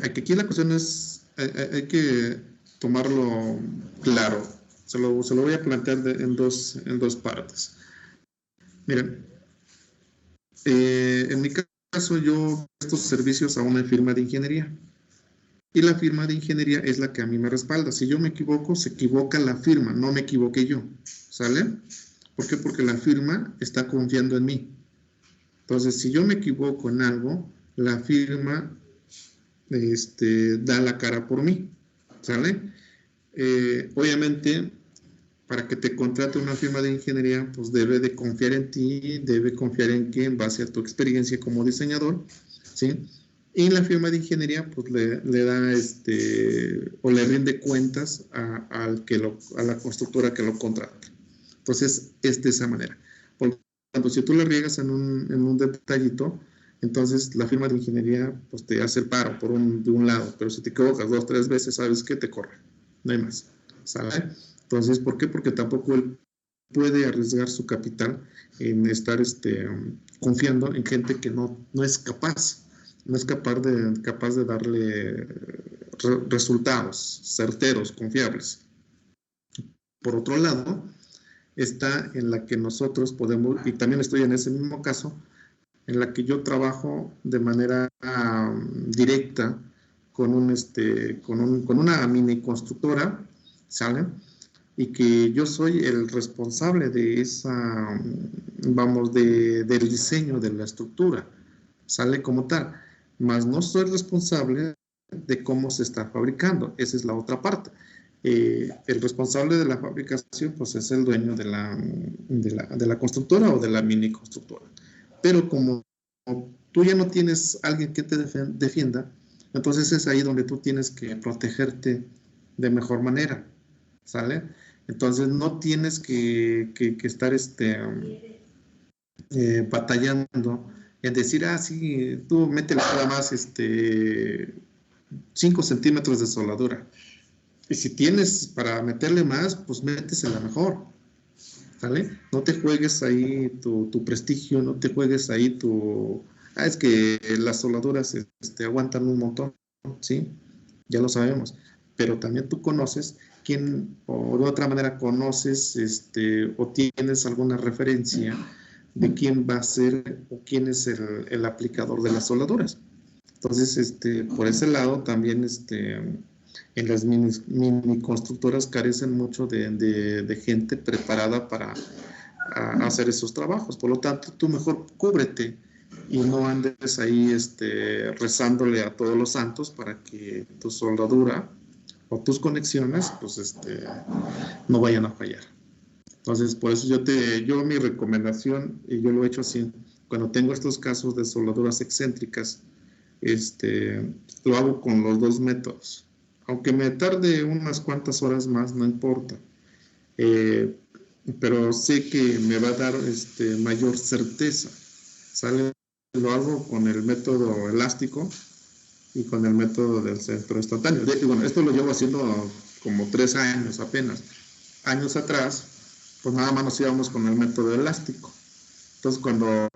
Aquí la cuestión es, hay que tomarlo claro. Se lo voy a plantear en dos partes. Miren, en mi caso yo presto servicios a una firma de ingeniería. Y la firma de ingeniería es la que a mí me respalda. Si yo me equivoco, se equivoca la firma, no me equivoqué yo. ¿Sale? ¿Por qué? Porque la firma está confiando en mí. Entonces, si yo me equivoco en algo, la firma da la cara por mí. ¿Sale? Obviamente, para que te contrate una firma de ingeniería, pues debe de confiar en ti, debe confiar en que en base a tu experiencia como diseñador, ¿sí? Y la firma de ingeniería, pues le da o le rinde cuentas a la constructora que lo contrata. Entonces, es de esa manera. Por lo tanto, si tú le riegas en un detallito, entonces la firma de ingeniería pues te hace el paro de un lado, pero si te equivocas 2 o 3 veces, sabes que te corre, no hay más. ¿Sale? Entonces, ¿por qué? Porque tampoco él puede arriesgar su capital en estar confiando en gente que no es capaz, no es capaz de darle resultados certeros, confiables. Por otro lado, está en la que nosotros podemos, y también estoy en ese mismo caso, en la que yo trabajo de manera directa con una mini constructora, ¿sale? Y que yo soy el responsable de esa, vamos, del diseño de la estructura, ¿sale? Como tal, mas no soy responsable de cómo se está fabricando, esa es la otra parte. El responsable de la fabricación pues es el dueño de la constructora o de la mini constructora. Pero como tú ya no tienes alguien que te defienda, entonces es ahí donde tú tienes que protegerte de mejor manera, ¿sale? Entonces no tienes que estar batallando en decir, sí, tú métele nada más 5 centímetros de soldadura. Y si tienes para meterle más, pues métesela mejor, ¿sale? No te juegues ahí tu prestigio, no te juegues ahí es que las soldaduras aguantan un montón, ¿sí? Ya lo sabemos. Pero también tú conoces quién, o de otra manera conoces, o tienes alguna referencia de quién va a ser o quién es el aplicador de las soldaduras. Entonces, por ese lado también, en las mini constructoras carecen mucho de gente preparada para hacer esos trabajos. Por lo tanto, tú mejor cúbrete y no andes ahí rezándole a todos los santos para que tu soldadura o tus conexiones pues no vayan a fallar. Entonces, por eso yo mi recomendación, y yo lo he hecho así, cuando tengo estos casos de soldaduras excéntricas, lo hago con los dos métodos. Aunque me tarde unas cuantas horas más, no importa. Pero sé que me va a dar mayor certeza. ¿Sale? Lo hago con el método elástico y con el método del centro instantáneo. Bueno, esto lo llevo haciendo como 3 años apenas. Años atrás, pues nada más nos íbamos con el método elástico. Entonces, cuando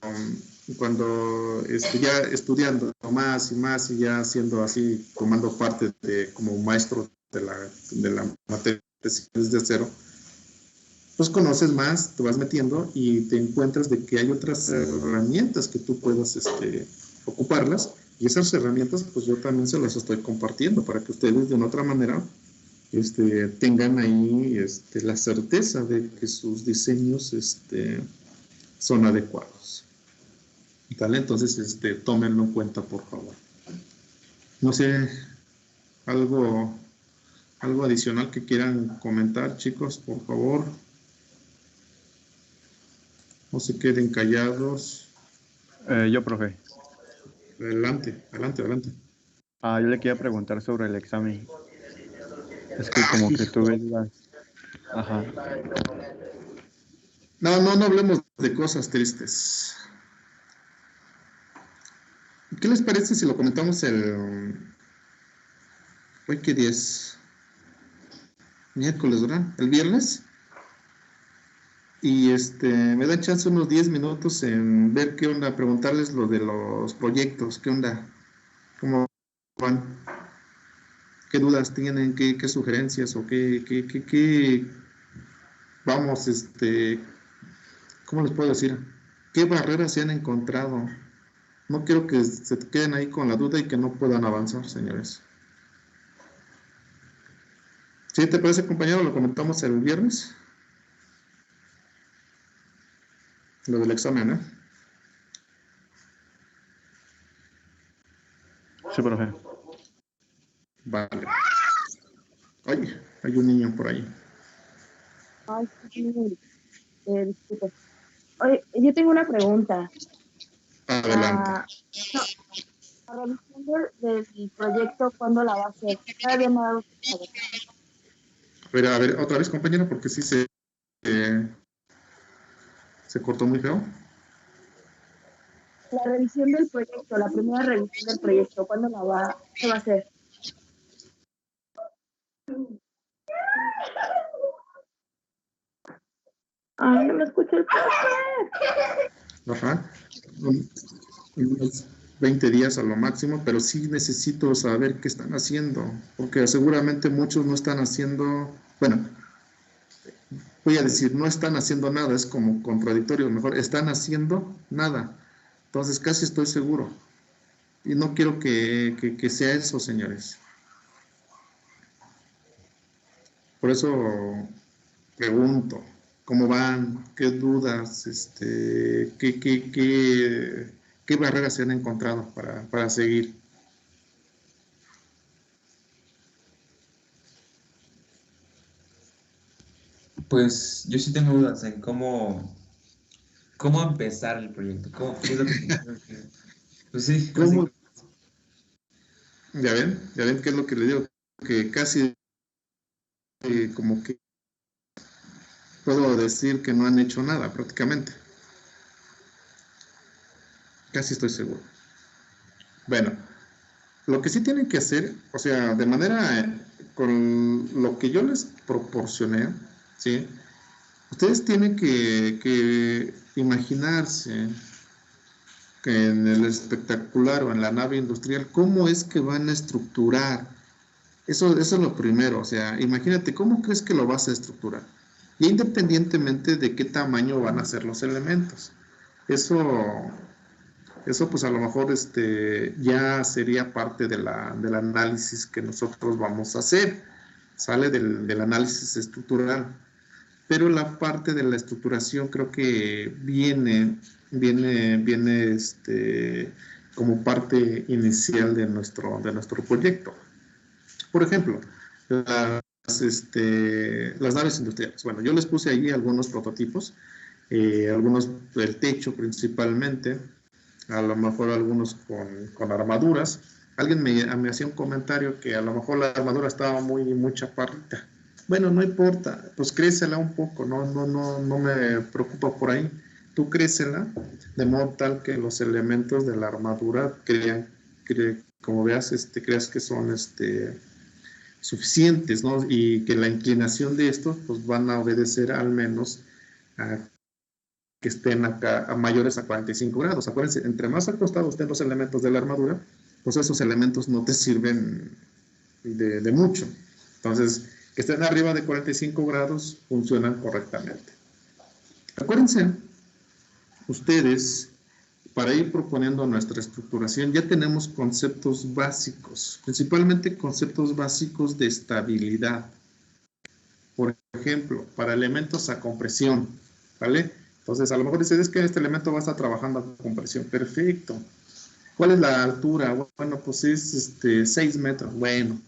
ya estudiando más y más y ya siendo así, tomando parte como maestro de la materia desde cero, pues conoces más, te vas metiendo y te encuentras de que hay otras herramientas que tú puedas ocuparlas, y esas herramientas pues yo también se las estoy compartiendo para que ustedes de una otra manera tengan ahí la certeza de que sus diseños son adecuados. ¿Vale? Entonces tómenlo en cuenta, por favor. No sé, algo adicional que quieran comentar, chicos, por favor. No se queden callados. Yo, profe. Adelante. Yo le quería preguntar sobre el examen. Es que como que tuve dudas. Ajá. No hablemos de cosas tristes. ¿Qué les parece si lo comentamos hoy qué día es? Miércoles, ¿verdad? El viernes. Y me da chance unos 10 minutos en ver qué onda, preguntarles lo de los proyectos, qué onda, cómo van, qué dudas tienen, qué sugerencias o qué vamos, ¿cómo les puedo decir? ¿Qué barreras se han encontrado? No quiero que se queden ahí con la duda y que no puedan avanzar, señores. ¿Sí te parece, compañero? Lo comentamos el viernes. Lo del examen, ¿eh? Sí, profe. Vale. Ay, hay un niño por ahí. Ay, sí, disculpe. Oye, yo tengo una pregunta. Adelante. La revisión del proyecto, ¿cuándo la va a hacer? Todavía no ha dado A ver, otra vez, compañero, porque sí se cortó muy feo. La revisión del proyecto, la primera revisión del proyecto, ¿cuándo se va a hacer? Ay, no me escucha el profe. Ajá. Unos 20 días a lo máximo, pero sí necesito saber qué están haciendo, porque seguramente muchos no están haciendo, bueno, voy a decir, no están haciendo nada, es como contradictorio, mejor, están haciendo nada. Entonces casi estoy seguro. Y no quiero que sea eso, señores. Por eso pregunto, ¿cómo van? ¿Qué dudas? ¿Qué barreras se han encontrado para seguir? Pues yo sí tengo dudas en cómo empezar el proyecto. ¿Qué es lo que tengo que hacer? Pues sí, ¿Cómo? ¿Ya ven qué es lo que le digo? Que casi como que puedo decir que no han hecho nada prácticamente. Casi estoy seguro. Bueno, lo que sí tienen que hacer, o sea, de manera, con lo que yo les proporcioné, ¿sí? Ustedes tienen que imaginarse que en el espectacular o en la nave industrial, cómo es que van a estructurar. Eso es lo primero, o sea, imagínate, ¿cómo crees que lo vas a estructurar? Y independientemente de qué tamaño van a ser los elementos. Eso pues a lo mejor ya sería parte del análisis que nosotros vamos a hacer. Sale del análisis estructural. Pero la parte de la estructuración creo que viene como parte inicial de nuestro proyecto. Por ejemplo, las naves industriales. Bueno, yo les puse ahí algunos prototipos, algunos del techo principalmente, a lo mejor algunos con armaduras. Alguien me hacía un comentario que a lo mejor la armadura estaba muy chaparrita. Bueno, no importa, pues crécela un poco, no me preocupa por ahí. Tú crécela de modo tal que los elementos de la armadura como veas, creas que son suficientes, ¿no? Y que la inclinación de estos pues van a obedecer al menos a que estén acá a mayores a 45 grados. Acuérdense, entre más acostados estén los elementos de la armadura, pues esos elementos no te sirven de mucho. Entonces, que estén arriba de 45 grados funcionan correctamente. Acuérdense, ustedes, para ir proponiendo nuestra estructuración, ya tenemos conceptos básicos, principalmente conceptos básicos de estabilidad. Por ejemplo, para elementos a compresión, ¿vale? Entonces, a lo mejor dices que este elemento va a estar trabajando a compresión. Perfecto. ¿Cuál es la altura? Bueno, pues es 6 metros. Bueno,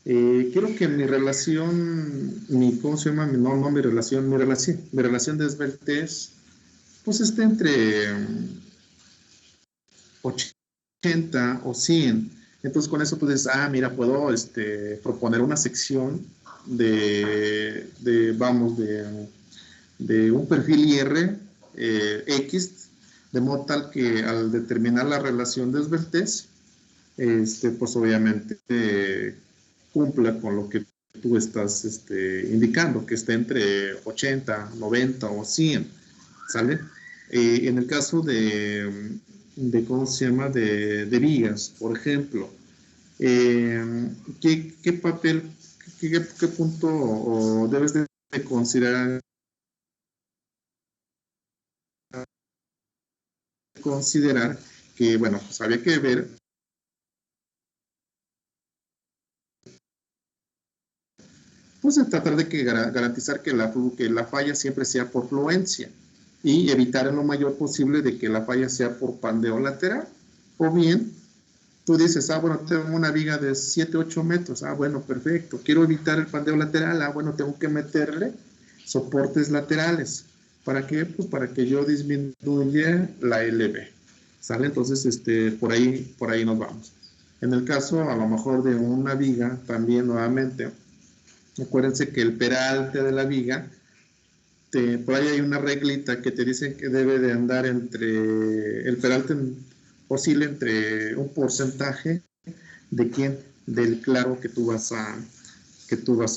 quiero que mi relación, ¿cómo se llama? Mi relación de esbeltez, pues esté entre 80 o 100. Entonces, con eso puedes, mira, puedo proponer una sección de un perfil IR X, de modo tal que al determinar la relación de esbeltez, pues obviamente cumpla con lo que tú estás indicando, que esté entre 80, 90 o 100, ¿sale? En el caso ¿cómo se llama? De vigas, por ejemplo, ¿qué papel, qué punto debes de considerar que, bueno, pues había que ver pues tratar de garantizar que la falla siempre sea por fluencia y evitar en lo mayor posible de que la falla sea por pandeo lateral. O bien, tú dices, bueno, tengo una viga de 7, 8 metros, bueno, perfecto, quiero evitar el pandeo lateral, bueno, tengo que meterle soportes laterales. ¿Para qué? Pues para que yo disminuya la LB. ¿Sale? Entonces, por ahí nos vamos. En el caso, a lo mejor de una viga, también nuevamente, acuérdense que el peralte de la viga, por ahí hay una reglita que te dice que debe de andar el peralte oscila entre un porcentaje del claro que tú vas a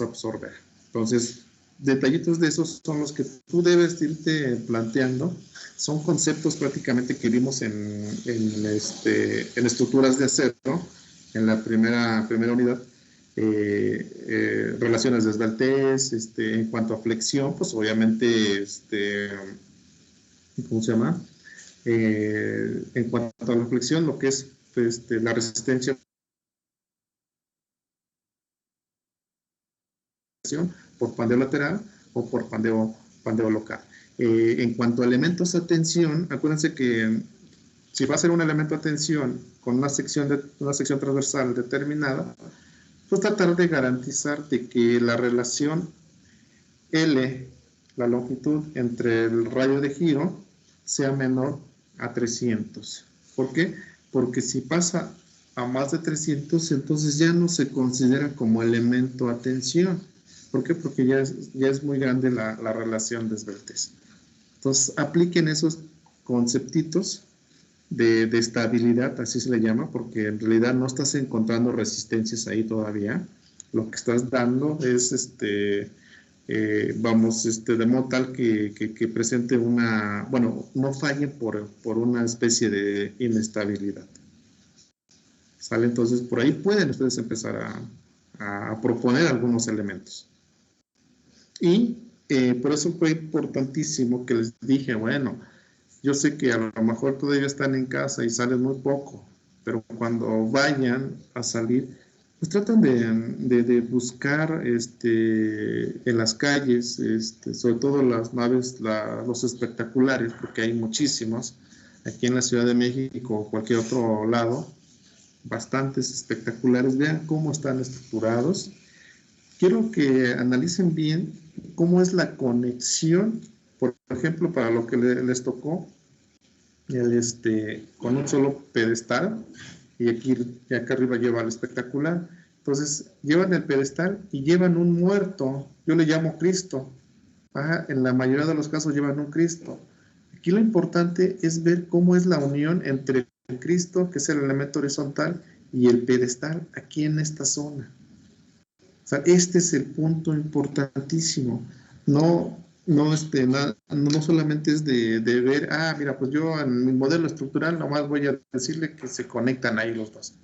absorber. Entonces, detallitos de esos son los que tú debes irte planteando. Son conceptos prácticamente que vimos en estructuras de acero, en la primera unidad. Relaciones de esbeltez, en cuanto a flexión, pues obviamente, ¿cómo se llama? En cuanto a la flexión, lo que es la resistencia por pandeo lateral o por pandeo local. En cuanto a elementos de tensión, acuérdense que si va a ser un elemento de tensión con una sección transversal determinada, pues tratar de garantizar de que la relación L, la longitud entre el radio de giro, sea menor a 300. ¿Por qué? Porque si pasa a más de 300, entonces ya no se considera como elemento a tensión, ¿Por qué? Porque ya es muy grande la relación de esbeltez. Entonces, apliquen esos conceptitos de estabilidad, así se le llama, porque en realidad no estás encontrando resistencias ahí todavía. Lo que estás dando es, de modo tal que presente una, bueno, no falle por una especie de inestabilidad. ¿Sale? Entonces, por ahí pueden ustedes empezar a proponer algunos elementos. Y por eso fue importantísimo que les dije, bueno, yo sé que a lo mejor todavía están en casa y salen muy poco, pero cuando vayan a salir, pues tratan de buscar en las calles, sobre todo las naves, los espectaculares, porque hay muchísimos, aquí en la Ciudad de México o cualquier otro lado, bastantes espectaculares. Vean cómo están estructurados. Quiero que analicen bien cómo es la conexión, por ejemplo, para lo que les tocó, con un solo pedestal, y acá arriba lleva el espectacular. Entonces, llevan el pedestal y llevan un muerto, yo le llamo Cristo. En la mayoría de los casos llevan un Cristo. Aquí lo importante es ver cómo es la unión entre el Cristo, que es el elemento horizontal, y el pedestal aquí en esta zona. O sea, este es el punto importantísimo. No solamente es de ver, mira, pues yo en mi modelo estructural nomás voy a decirle que se conectan ahí los dos.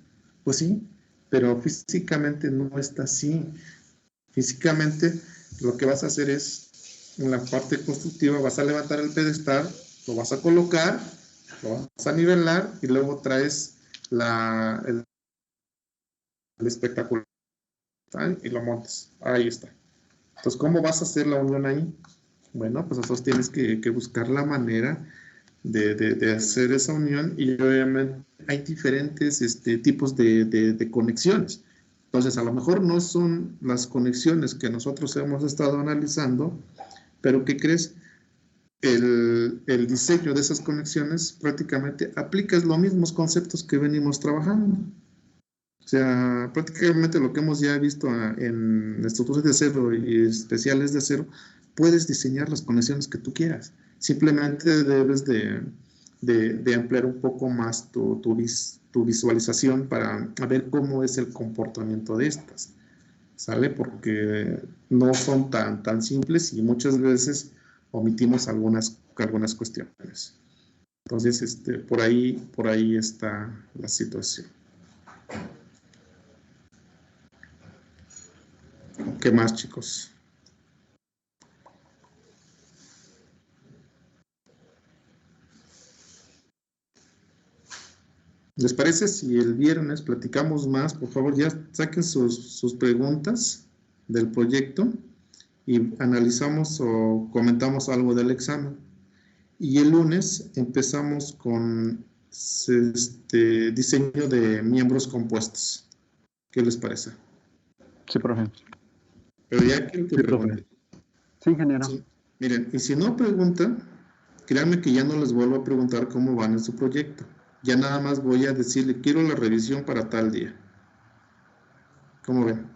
Pues sí, pero físicamente no está así. Físicamente lo que vas a hacer es, en la parte constructiva, vas a levantar el pedestal, lo vas a colocar, lo vas a nivelar y luego traes el espectacular y lo montas. Ahí está. Entonces, ¿cómo vas a hacer la unión ahí? Bueno, pues nosotros tienes que buscar la manera de hacer esa unión, y obviamente hay diferentes tipos de conexiones. Entonces, a lo mejor no son las conexiones que nosotros hemos estado analizando, pero ¿qué crees? El diseño de esas conexiones prácticamente aplicas los mismos conceptos que venimos trabajando. O sea, prácticamente lo que hemos ya visto en estructuras de acero y especiales de acero, puedes diseñar las conexiones que tú quieras. Simplemente debes de ampliar un poco más tu visualización para ver cómo es el comportamiento de estas. ¿Sale? Porque no son tan simples y muchas veces omitimos algunas cuestiones. Entonces, por ahí está la situación. ¿Qué más, chicos? ¿Les parece si el viernes platicamos más? Por favor, ya saquen sus preguntas del proyecto y analizamos o comentamos algo del examen. Y el lunes empezamos con diseño de miembros compuestos. ¿Qué les parece? Sí, profe. Pero ya quiero que pregunten. Sí, ingeniero. Sí. Miren, y si no preguntan, créanme que ya no les vuelvo a preguntar cómo van en su proyecto. Ya nada más voy a decirle, quiero la revisión para tal día. ¿Cómo ven?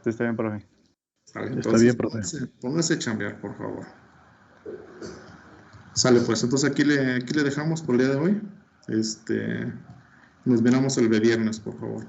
Sí, está bien, profe. Vale, Está bien, profe. Póngase a chambear, por favor. Sale, pues, entonces aquí le dejamos por el día de hoy. Nos veremos el viernes, por favor.